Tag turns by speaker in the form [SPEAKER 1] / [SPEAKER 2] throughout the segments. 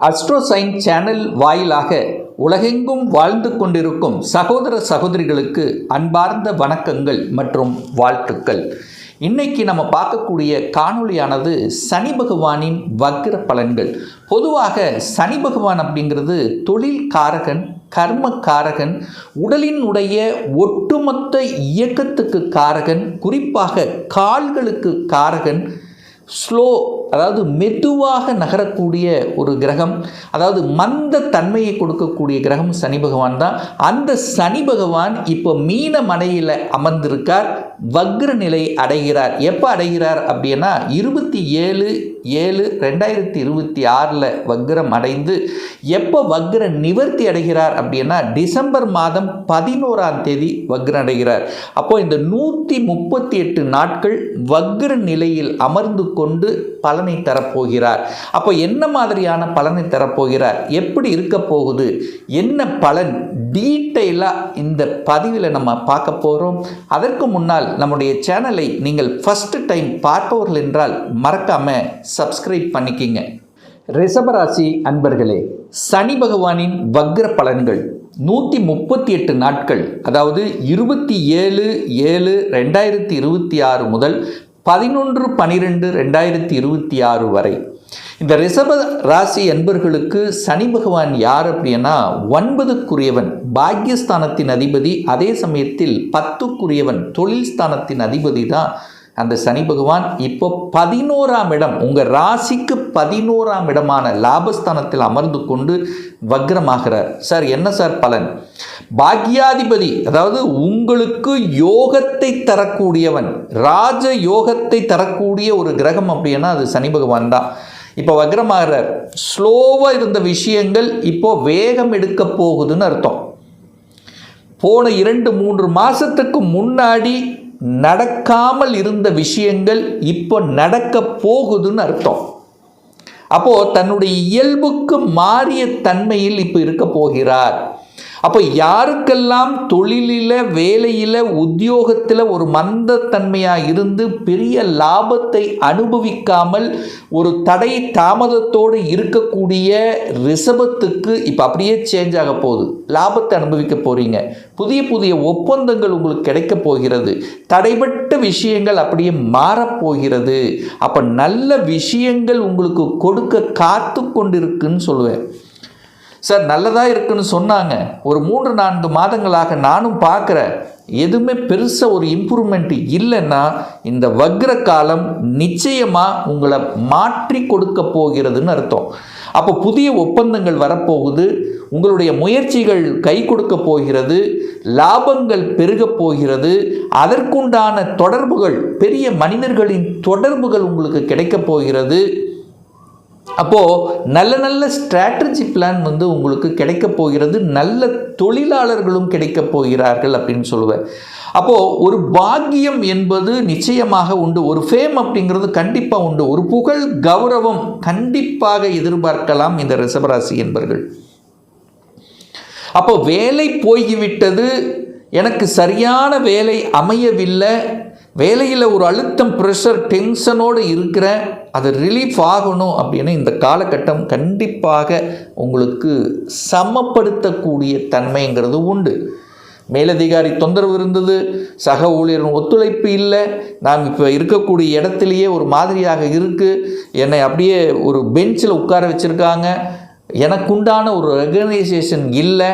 [SPEAKER 1] அஸ்ட்ரோசைன் channel வாயிலாக உலகெங்கும் வாழ்ந்து கொண்டிருக்கும் சகோதர சகோதரிகளுக்கு அன்பார்ந்த வணக்கங்கள் மற்றும் வாழ்த்துக்கள். இன்னைக்கு நம்ம பார்க்கக்கூடிய காணொளியானது சனி பகவானின் வக்ர பலன்கள். பொதுவாக சனி பகவான் அப்படிங்கிறது தொழில் காரகன், கர்ம காரகன், உடலினுடைய ஒட்டுமொத்த இயக்கத்துக்கு காரகன், குறிப்பாக கால்களுக்கு காரகன், ஸ்லோ அதாவது மெதுவாக நகரக்கூடிய ஒரு கிரகம், அதாவது மந்த தன்மையை கொடுக்கக்கூடிய கிரகம் சனி பகவான் தான். அந்த சனி பகவான் இப்போ மீன மனையில் அமர்ந்திருக்கார், வக்ர நிலை அடைகிறார். எப்போ அடைகிறார் அப்படின்னா 27/7/2026 வக்ரம் அடைந்து எப்போ வக்ர நிவர்த்தி அடைகிறார் அப்படின்னா டிசம்பர் மாதம் 11ஆம் தேதி வக்ரம் அடைகிறார். அப்போ இந்த 138 நாட்கள் வக்ர நிலையில் அமர்ந்து கொண்டு பலனை தரப்போகிறார். அப்போ என்ன மாதிரியான பலனை தரப்போகிறார், எப்படி இருக்க போகுது, என்ன பலன், டீட்டெயிலாக இந்த பதிவில் நம்ம பார்க்க போகிறோம். அதற்கு முன்னால் நம்முடைய சேனலை நீங்கள் ஃபஸ்ட்டு டைம் பார்ப்பவர்கள் என்றால் மறக்காமல் சப்ஸ்கிரைப் பண்ணிக்கிங்க. ரிஷபராசி அன்பர்களே, சனி பகவானின் வக்ர பலன்கள் 138 நாட்கள், அதாவது 27/7/2026 முதல் 11/12/2026 வரை. இந்த ரிஷப ராசி அன்பர்களுக்கு சனி பகவான் யார் அப்படின்னா 9க்குரியவன், பாக்யஸ்தானத்தின் அதிபதி, அதே சமயத்தில் 10க்குரியவன், தொழில் ஸ்தானத்தின் அதிபதி தான் அந்த சனி பகவான். இப்போ 11ஆம் இடம், உங்கள் ராசிக்கு 11ஆம் இடமான லாபஸ்தானத்தில் அமர்ந்து கொண்டு வக்ரமாகிறார். சார் என்ன சார் பலன்? பாக்யாதிபதி, அதாவது உங்களுக்கு யோகத்தை தரக்கூடியவன், ராஜ யோகத்தை தரக்கூடிய ஒரு கிரகம் அப்படின்னா அது சனி பகவான் தான். இப்போ வக்ரமாகிறார். ஸ்லோவாக இருந்த விஷயங்கள் இப்போ வேகம் எடுக்க போகுதுன்னு அர்த்தம். போன 2-3 மாதத்துக்கு முன்னாடி நடக்காமல் இருந்த விஷயங்கள் இப்போ நடக்க போகுதுன்னு அர்த்தம். அப்போது தன்னுடைய இயல்புக்கு மாறிய தன்மையில் இப்போ இருக்க போகிறார். அப்போ யாருக்கெல்லாம் தொழிலில், வேலையில், உத்தியோகத்தில் ஒரு மந்தத்தன்மையாக இருந்து பெரிய லாபத்தை அனுபவிக்காமல் ஒரு தடை தாமதத்தோடு இருக்கக்கூடிய ரிஷபத்துக்கு இப்போ அப்படியே சேஞ்ச் ஆக போகுது. லாபத்தை அனுபவிக்க போகிறீங்க, புதிய புதிய ஒப்பந்தங்கள் உங்களுக்கு கிடைக்க போகிறது, தடைபட்ட விஷயங்கள் அப்படியே மாறப்போகிறது. அப்போ நல்ல விஷயங்கள் உங்களுக்கு கொடுக்க காத்து கொண்டிருக்குன்னு சொல்லுவேன். சார் நல்லதாக இருக்குன்னு சொன்னாங்க, ஒரு 3-4 மாதங்களாக நானும் பார்க்குறேன், எதுவுமே பெருசாக ஒரு இம்ப்ரூவ்மெண்ட் இல்லைன்னா இந்த வக்ர காலம் நிச்சயமாக உங்களை மாற்றி கொடுக்க போகிறதுன்னு அர்த்தம். அப்போ புதிய ஒப்பந்தங்கள் வரப்போகுது, உங்களுடைய முயற்சிகள் கை கொடுக்க போகிறது, லாபங்கள் பெருக போகிறது, அதற்குண்டான தொடர்புகள், பெரிய மனிதர்களின் தொடர்புகள் உங்களுக்கு கிடைக்க போகிறது. அப்போது நல்ல நல்ல ஸ்ட்ராட்டஜி பிளான் உங்களுக்கு கிடைக்க போகிறது, நல்ல தொழிலாளர்களும் கிடைக்க போகிறார்கள் அப்படின்னு சொல்லுவேன். அப்போது ஒரு பாக்கியம் என்பது நிச்சயமாக உண்டு, ஒரு ஃபேம் அப்படிங்கிறது கண்டிப்பாக உண்டு, ஒரு புகழ் கௌரவம் கண்டிப்பாக எதிர்பார்க்கலாம் இந்த ரிஷபராசி என்பர்கள். அப்போ வேலை போய்விட்டது, எனக்கு சரியான வேலை அமையவில்லை, வேலையில் ஒரு அழுத்தம், ப்ரெஷர், டென்ஷனோடு இருக்கிறேன், அது ரிலீஃப் ஆகணும் அப்படின்னு இந்த காலகட்டம் கண்டிப்பாக உங்களுக்கு சமப்படுத்தக்கூடிய தன்மைங்கிறது உண்டு. மேலதிகாரி தொந்தரவு இருந்தது, சக ஊழியரின் ஒத்துழைப்பு இல்லை, நாம் இப்போ இருக்கக்கூடிய இடத்துலையே ஒரு மாதிரியாக இருக்குது, என்னை அப்படியே ஒரு பெஞ்சில் உட்கார வச்சுருக்காங்க, எனக்குண்டான ஒரு ரெகனைசேஷன் இல்லை,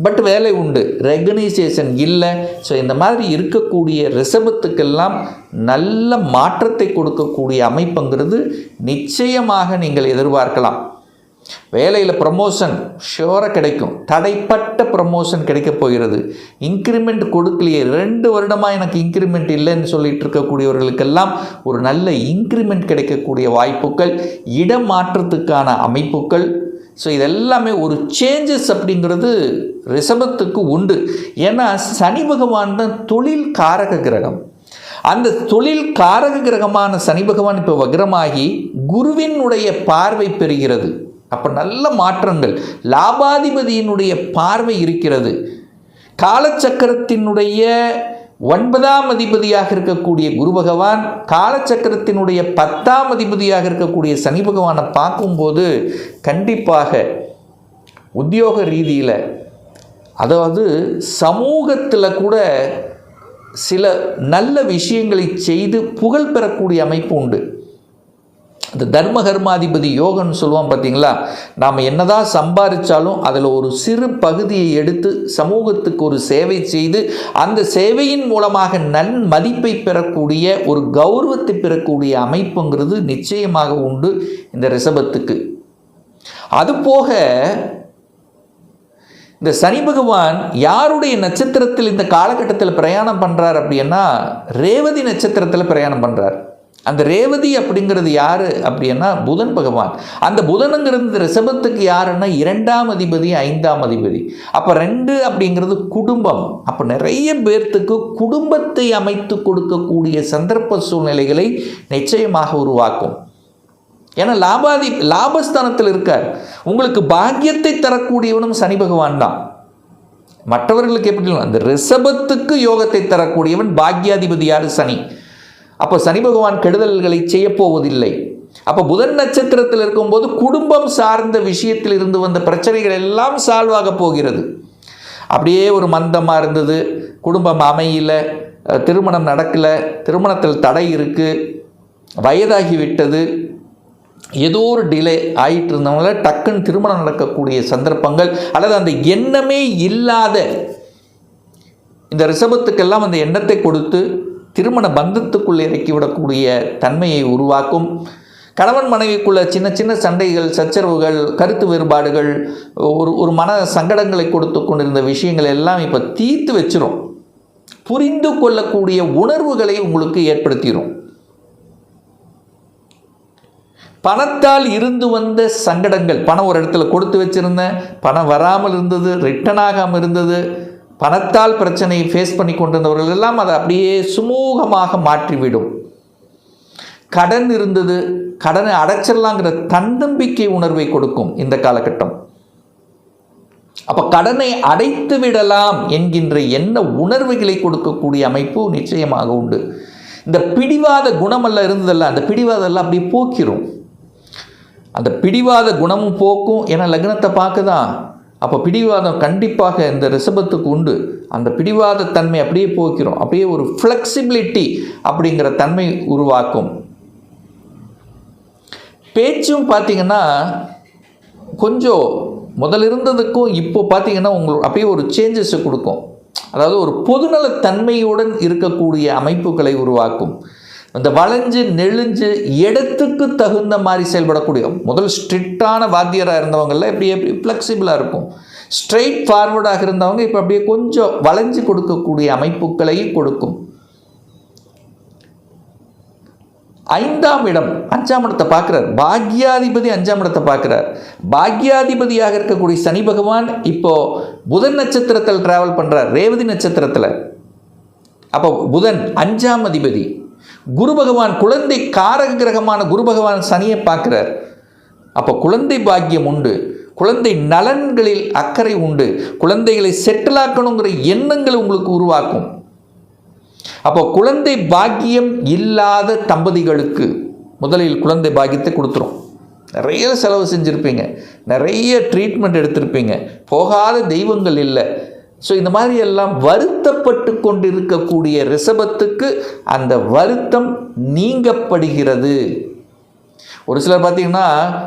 [SPEAKER 1] பட் வேலை உண்டு, ரெகனைசேஷன் இல்லை. ஸோ இந்த மாதிரி இருக்கக்கூடிய ரிஷபத்துக்கெல்லாம் நல்ல மாற்றத்தை கொடுக்கக்கூடிய அமைப்புங்கிறது நிச்சயமாக நீங்கள் எதிர்பார்க்கலாம். வேலையில் ப்ரமோஷன் ஷுவராக கிடைக்கும், தடைப்பட்ட ப்ரமோஷன் கிடைக்க போகிறது. இன்க்ரிமெண்ட் கொடுக்கலையே, 2 வருடமாக எனக்கு இன்க்ரிமெண்ட் இல்லைன்னு சொல்லிட்டு இருக்கக்கூடியவர்களுக்கெல்லாம் ஒரு நல்ல இன்க்ரிமெண்ட் கிடைக்கக்கூடிய வாய்ப்புகள், இடமாற்றத்துக்கான அமைப்புகள். ஸோ இதெல்லாமே ஒரு சேஞ்சஸ் அப்படிங்கிறது ரிஷபத்துக்கு உண்டு. ஏன்னா சனி பகவான் தான் தொழில் காரக கிரகம். அந்த தொழில் காரக கிரகமான சனி பகவான் இப்போ வக்ரமாகி குருவினுடைய பார்வை பெறுகிறது. அப்போ நல்ல மாற்றங்கள், லாபாதிபதியினுடைய பார்வை இருக்கிறது, காலச்சக்கரத்தினுடைய 9ஆம் அதிபதியாக இருக்கக்கூடிய குரு பகவான் காலச்சக்கரத்தினுடைய 10ஆம் அதிபதியாக இருக்கக்கூடிய சனி பகவானை பார்க்கும்போது கண்டிப்பாக உத்தியோக ரீதியில், அதாவது சமூகத்தில் கூட சில நல்ல விஷயங்களை செய்து புகழ் பெறக்கூடிய அமைப்பு உண்டு. இந்த தர்ம கர்மாதிபதி யோகம்னு சொல்லுவோம் பார்த்தீங்களா, நாம் என்னதான் சம்பாதிச்சாலும் அதில் ஒரு சிறு பகுதியை எடுத்து சமூகத்துக்கு ஒரு சேவை செய்து அந்த சேவையின் மூலமாக மதிப்பை பெறக்கூடிய ஒரு கௌரவத்தை பெறக்கூடிய அமைப்புங்கிறது நிச்சயமாக உண்டு இந்த ரிஷபத்துக்கு. அதுபோக இந்த சனி பகவான் யாருடைய நட்சத்திரத்தில் இந்த காலகட்டத்தில் பிரயாணம் பண்ணுறார் அப்படின்னா ரேவதி நட்சத்திரத்தில் பிரயாணம் பண்ணுறார். அந்த ரேவதி அப்படிங்கிறது யார் அப்படின்னா புதன் பகவான். அந்த புதனுங்கிறது ரிஷபத்துக்கு யாருன்னா 2ஆம் அதிபதி 5ஆம் அதிபதி. அப்போ 2 அப்படிங்கிறது குடும்பம். அப்போ நிறைய பேர்த்துக்கு குடும்பத்தை அமைத்து கொடுக்கக்கூடிய சந்தர்ப்ப சூழ்நிலைகளை நிச்சயமாக உருவாக்கும். ஏன்னா லாபஸ்தானத்தில் இருக்கார். உங்களுக்கு பாக்கியத்தை தரக்கூடியவனும் சனி பகவான் தான். மற்றவர்களுக்கு எப்படி அந்த ரிஷபத்துக்கு யோகத்தை தரக்கூடியவன் பாக்யாதிபதி யார்? சனி. அப்போ சனி பகவான் கெடுதல்களை செய்ய போவதில்லை. அப்போ புதன் நட்சத்திரத்தில் இருக்கும்போது குடும்பம் சார்ந்த விஷயத்தில் இருந்து வந்த பிரச்சனைகள் எல்லாம் சால்வ் ஆக போகிறது. அப்படியே ஒரு மந்தமாக இருந்தது, குடும்பம் அமையல, திருமணம் நடக்கலை, திருமணத்தில் தடை இருக்குது, வயதாகிவிட்டது, ஏதோ ஒரு டிலே ஆகிட்டு இருந்தவங்கள டக்குன்னு திருமணம் நடக்கக்கூடிய சந்தர்ப்பங்கள், அல்லது அந்த எண்ணமே இல்லாத இந்த ரிஷபத்துக்கெல்லாம் அந்த எண்ணத்தை கொடுத்து திருமண பந்தத்துக்குள்ளே இறக்கிவிடக்கூடிய தன்மையை உருவாக்கும். கணவன் மனைவிக்குள்ள சின்ன சின்ன சண்டைகள், சச்சரவுகள், கருத்து வேறுபாடுகள், ஒரு மன சங்கடங்களை கொடுத்து கொண்டிருந்த விஷயங்கள் எல்லாம் இப்போ தீர்த்து வச்சிரும். புரிந்து கொள்ளக்கூடிய உணர்வுகளை உங்களுக்கு ஏற்படுத்திடும். பணத்தால் இருந்து வந்த சங்கடங்கள், பணம் ஒரு இடத்துல கொடுத்து வச்சிருந்தேன், பணம் வராமல் இருந்தது, ரிட்டர்ன் ஆகாமல் இருந்தது, பணத்தால் பிரச்சனையை ஃபேஸ் பண்ணி கொண்டிருந்தவர்கள் எல்லாம் அதை அப்படியே சுமூகமாக மாற்றிவிடும். கடன் இருந்தது, கடனை அடைச்சிடலாங்கிற தன்னம்பிக்கை உணர்வை கொடுக்கும் இந்த காலகட்டம். அப்போ கடனை அடைத்து விடலாம் என்கின்ற எண்ண உணர்வுகளை கொடுக்கக்கூடிய அமைப்பு நிச்சயமாக உண்டு. இந்த பிடிவாத குணமெல்லாம் இருந்ததல்ல, அந்த பிடிவாதெல்லாம் அப்படியே போக்கிரும். அந்த பிடிவாத குணமும் போக்கும். ஏன்னா லக்னத்தை பார்க்குதான். அப்போ பிடிவாதம் கண்டிப்பாக இந்த ரிஷபத்துக்கு உண்டு. அந்த பிடிவாத தன்மை அப்படியே போக்கிறோம். அப்படியே ஒரு ஃப்ளெக்சிபிலிட்டி அப்படிங்கிற தன்மை உருவாக்கும். பேச்சும் பார்த்திங்கன்னா கொஞ்சம் முதல் இருந்ததுக்கும் இப்போ பார்த்திங்கன்னா உங்களுக்கு அப்படியே ஒரு சேஞ்சஸை கொடுக்கும். அதாவது ஒரு பொதுநலத்தன்மையுடன் இருக்கக்கூடிய அமைப்புகளை உருவாக்கும். அந்த வளைஞ்சு நெளிஞ்சு இடத்துக்கு தகுந்த மாதிரி செயல்படக்கூடிய, முதல் ஸ்ட்ரிக்டான வாத்தியராக இருந்தவங்கள்லாம் இப்படி எப்படி ஃப்ளெக்சிபிளாக இருக்கும். ஸ்ட்ரெயிட் ஃபார்வர்டாக இருந்தவங்க இப்போ அப்படியே கொஞ்சம் வளைஞ்சு கொடுக்கக்கூடிய அமைப்புகளையும் கொடுக்கும். 5ஆம் இடம் 5ஆம் இடத்தை பார்க்குறார். பாக்யாதிபதி 5ஆம் இடத்தை பார்க்குறார். பாக்யாதிபதியாக இருக்கக்கூடிய சனி பகவான் இப்போ புதன் நட்சத்திரத்தில் டிராவல் பண்ணுறார், ரேவதி நட்சத்திரத்தில். அப்போ புதன் 5ஆம் அதிபதி. குரு பகவான் குழந்தை காரக கிரகமான குரு பகவான் சனியை பார்க்கிறார். அப்போ குழந்தை பாக்கியம் உண்டு, குழந்தை நலன்களில் அக்கறை உண்டு, குழந்தைகளை செட்டிலாக்கணுங்கிற எண்ணங்கள் உங்களுக்கு உருவாக்கும். அப்போ குழந்தை பாக்கியம் இல்லாத தம்பதிகளுக்கு முதலில் குழந்தை பாக்கியத்தை கொடுத்துரும். நிறைய செலவு செஞ்சுருப்பீங்க, நிறைய ட்ரீட்மெண்ட் எடுத்திருப்பீங்க, போகாத தெய்வங்கள் இல்லை. ஸோ இந்த மாதிரி எல்லாம் வருத்தப்பட்டு கொண்டிருக்கக்கூடிய ரிஷபத்துக்கு அந்த வருத்தம் நீங்கப்படுகிறது. ஒரு சிலர் பார்த்திங்கன்னா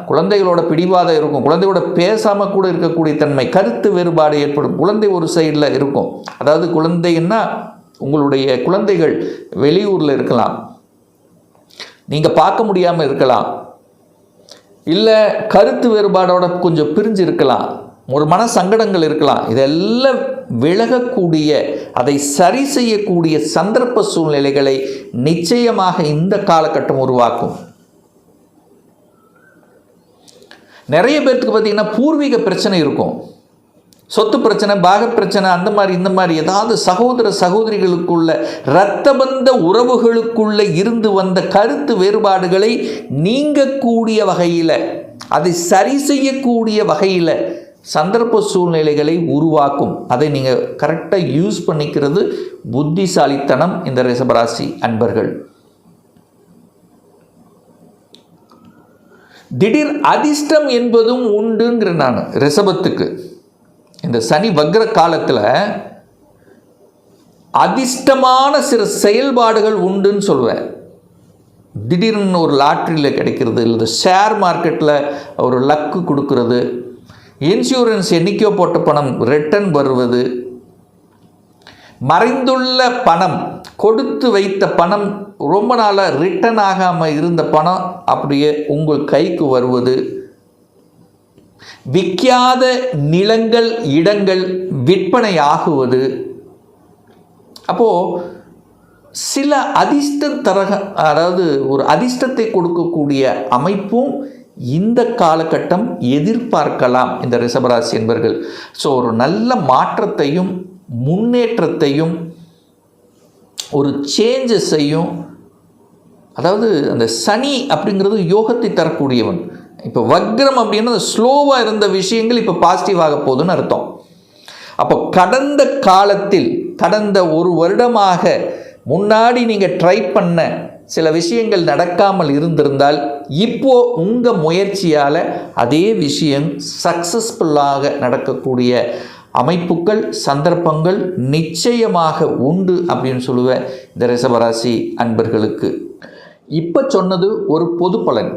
[SPEAKER 1] குழந்தைகளோட பிடிவாதம் இருக்கும், குழந்தையோட பேசாமல் கூட இருக்கக்கூடிய தன்மை, கருத்து வேறுபாடு ஏற்படும். குழந்தை ஒரு சைடில் இருக்கும். அதாவது குழந்தைன்னா உங்களுடைய குழந்தைகள் வெளியூரில் இருக்கலாம், நீங்கள் பார்க்க முடியாமல் இருக்கலாம், இல்லை கருத்து வேறுபாடோட கொஞ்சம் பிரிஞ்சு இருக்கலாம், ஒரு மன சங்கடங்கள் இருக்கலாம். இதெல்லாம் விலகக்கூடிய, அதை சரி செய்யக்கூடிய சந்தர்ப்ப சூழ்நிலைகளை நிச்சயமாக இந்த காலகட்டம் உருவாக்கும். நிறைய பேருக்கு பார்த்திங்கன்னா பூர்வீக பிரச்சனை இருக்கும், சொத்து பிரச்சனை, பாக பிரச்சனை, அந்த மாதிரி இந்த மாதிரி ஏதாவது சகோதர சகோதரிகளுக்குள்ள இரத்தபந்த உறவுகளுக்குள்ள இருந்து வந்த கருத்து வேறுபாடுகளை நீங்கக்கூடிய வகையில், அதை சரி செய்யக்கூடிய வகையில் சந்தர்ப்ப சூழ்நிலைகளை உருவாக்கும். அதை நீங்கள் கரெக்டாக யூஸ் பண்ணிக்கிறது புத்திசாலித்தனம் இந்த ரிஷபராசி அன்பர்கள். திடீர் அதிர்ஷ்டம் என்பதும் உண்டுங்கிற நான் ரிஷபத்துக்கு இந்த சனி வக்ர காலத்தில் அதிர்ஷ்டமான சில செயல்பாடுகள் உண்டுன்னு சொல்லுவேன். திடீர்னு ஒரு லாட்ரியில் கிடைக்கிறது, இல்லை ஷேர் மார்க்கெட்டில் ஒரு லக்கு கொடுக்கறது, இன்சூரன்ஸ் என்னைக்கோ போட்ட பணம் ரிட்டர்ன் வருவது, மறைந்துள்ள பணம், கொடுத்து வைத்த பணம் ரொம்ப நாளாக ரிட்டர்ன் ஆகாமல் இருந்த பணம் அப்படியே உங்கள் கைக்கு வருவது, விற்காத நிலங்கள் இடங்கள் விற்பனை ஆகுவது. அப்போது சில அதாவது ஒரு அதிர்ஷ்டத்தை கொடுக்கக்கூடிய அமைப்பும் இந்த காலகட்டம் எதிர்பார்க்கலாம் இந்த ரிஷபராசி என்பர்கள். ஸோ ஒரு நல்ல மாற்றத்தையும் முன்னேற்றத்தையும் ஒரு சேஞ்சஸையும், அதாவது அந்த சனி அப்படிங்கிறது யோகத்தை தரக்கூடியவன். இப்போ வக்ரம் அப்படின்னா ஸ்லோவாக இருந்த விஷயங்கள் இப்போ பாசிட்டிவாக போகுதுன்னு அர்த்தம். அப்போ கடந்த காலத்தில் கடந்த ஒரு வருடமாக முன்னாடி நீங்கள் ட்ரை பண்ண சில விஷயங்கள் நடக்காமல் இருந்திருந்தால் இப்போ உங்கள் முயற்சியால் அதே விஷயம் சக்ஸஸ்ஃபுல்லாக நடக்கக்கூடிய அமைப்புகள் சந்தர்ப்பங்கள் நிச்சயமாக உண்டு அப்படின்னு சொல்லுவேன் இந்த ரிஷபராசி அன்பர்களுக்கு. இப்போ சொன்னது ஒரு பொது பலன்.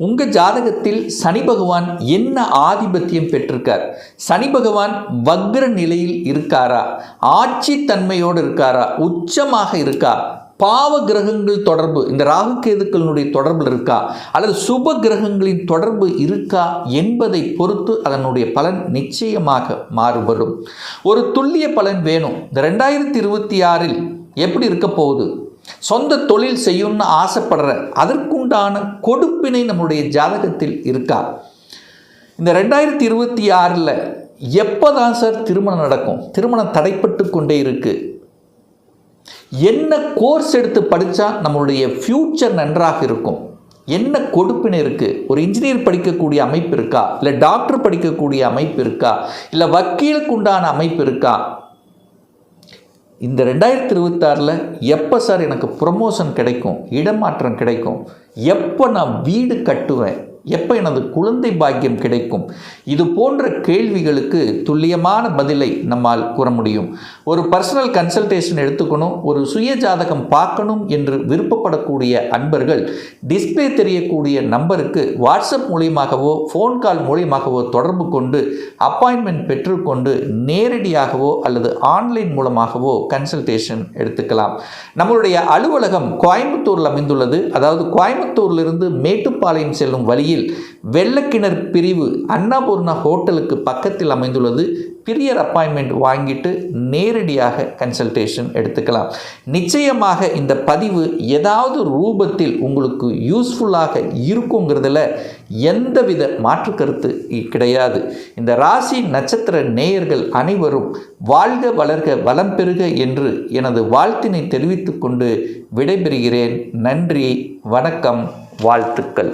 [SPEAKER 1] உங்கள் ஜாதகத்தில் சனி பகவான் என்ன ஆதிபத்தியம் பெற்றிருக்கார், சனி பகவான் வக்ர நிலையில் இருக்காரா, ஆட்சி தன்மையோடு இருக்காரா, உச்சமாக இருக்கா, பாவ கிரகங்கள் தொடர்பு இந்த ராகு கேதுக்களுடைய தொடர்பு இருக்கா, அல்லது சுப கிரகங்களின் தொடர்பு இருக்கா என்பதை பொறுத்து அதனுடைய பலன் நிச்சயமாக மாறுபடும். ஒரு துல்லிய பலன் வேணும். இந்த 2026 எப்படி இருக்க போகுது, சொந்த தொழில் செய்யணும்னு ஆசைப்படுற அதற்குண்டான கொடுப்பினை நம்முடைய ஜாதகத்தில் இருக்கா, இந்த 2026 எப்போ தான் சார் திருமணம் நடக்கும், திருமணம் தடைப்பட்டு கொண்டே இருக்கு, என்ன கோர்ஸ் எடுத்து படித்தா நம்மளுடைய ஃப்யூச்சர் நன்றாக இருக்கும், என்ன கொடுப்பினை இருக்குது, ஒரு இன்ஜினியர் படிக்கக்கூடிய அமைப்பு இருக்கா, இல்லை டாக்டர் படிக்கக்கூடிய அமைப்பு இருக்கா, இல்லை வக்கீலுக்கு உண்டான அமைப்பு இருக்கா, இந்த 2026 எப்போ சார் எனக்கு ப்ரமோஷன் கிடைக்கும், இடமாற்றம் கிடைக்கும், எப்போ நான் வீடு கட்டுவேன், எப்போ எனது குழந்தை பாக்கியம் கிடைக்கும், இது போன்ற கேள்விகளுக்கு துல்லியமான பதிலை நம்மால் கூற முடியும். ஒரு பர்சனல் கன்சல்டேஷன் எடுத்துக்கணும், ஒரு சுய ஜாதகம் பார்க்கணும் என்று விருப்பப்படக்கூடிய அன்பர்கள் டிஸ்பிளே தெரியக்கூடிய நம்பருக்கு வாட்ஸ்அப் மூலியமாகவோ ஃபோன் கால் மூலியமாகவோ தொடர்பு கொண்டு அப்பாயின்மெண்ட் பெற்றுக்கொண்டு நேரடியாகவோ அல்லது ஆன்லைன் மூலமாகவோ கன்சல்டேஷன் எடுத்துக்கலாம். நம்மளுடைய அலுவலகம் கோயம்புத்தூரில் அமைந்துள்ளது. அதாவது கோயம்புத்தூரிலிருந்து மேட்டுப்பாளையம் செல்லும் வழியில் வெள்ளக்கிணர் பிரிவு அன்னபூர்ணா ஹோட்டலுக்கு பக்கத்தில் அமைந்துள்ளது. பிரியர் அப்பாயின்மெண்ட் வாங்கிட்டு நேரடியாக கன்சல்டேஷன் எடுத்துக்கலாம். நிச்சயமாக இந்த பதிவு ஏதாவது ரூபத்தில் உங்களுக்கு யூஸ்ஃபுல்லாக இருக்குங்கிறதுல எந்தவித மாற்று கருத்து கிடையாது. இந்த ராசி நட்சத்திர நேயர்கள் அனைவரும் வாழ்க வளர்க வளம் பெறுக என்று எனது வாழ்த்தினை தெரிவித்துக் கொண்டு விடைபெறுகிறேன். நன்றி, வணக்கம், வாழ்த்துக்கள்.